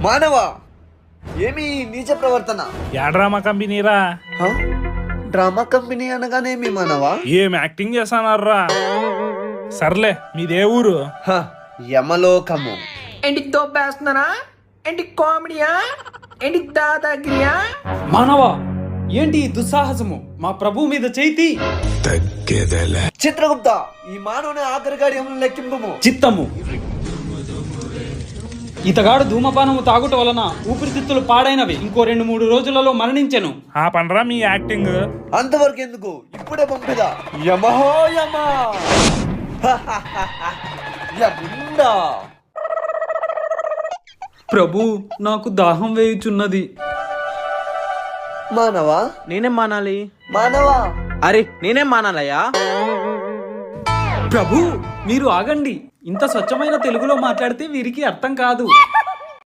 మానవ ఏమి నీచ ప్రవర్తన? యా డ్రామా కంపెనీరా? డ్రామా కంపెనీ అనగానేమి మానవ? ఏం యాక్టింగ్ చేస్తానారా? సర్లే మీదే ఊరు? యమలోకము. ఏంటి దోపేస్తున్నారా? ఏంటి కామెడీయా? ఏంటి దాదాగిరియా? మానవ ఏంటి ఈ దుస్సాహసము? మా ప్రభు మీద చేతి చిత్రగుప్త, ఈ మానవుని ఆఖరి కార్యములను లెక్కింపము. చిత్తము. ఇతగాడు ధూమపానము తాగుట వలన ఊపిరితిత్తులు పాడైనవి. ఇంకో 2-3 రోజులలో మరణించెను. ఆ పనరా మీ యాక్టింగ్? అంతవరకు ఎందుకు, ఇప్పుడే పంపిదా. యమహో యమ. యముండా. ప్రభు నాకు దాహం వేయుచున్నది. మానవా? నేనేం మానాలి? మానవా? అరే నేనేం మానాలయ్యా? ప్రభు మీరు ఆగండి. ఇంత స్వచ్ఛమైన తెలుగులో మాట్లాడితే వీరికి అర్థం కాదు.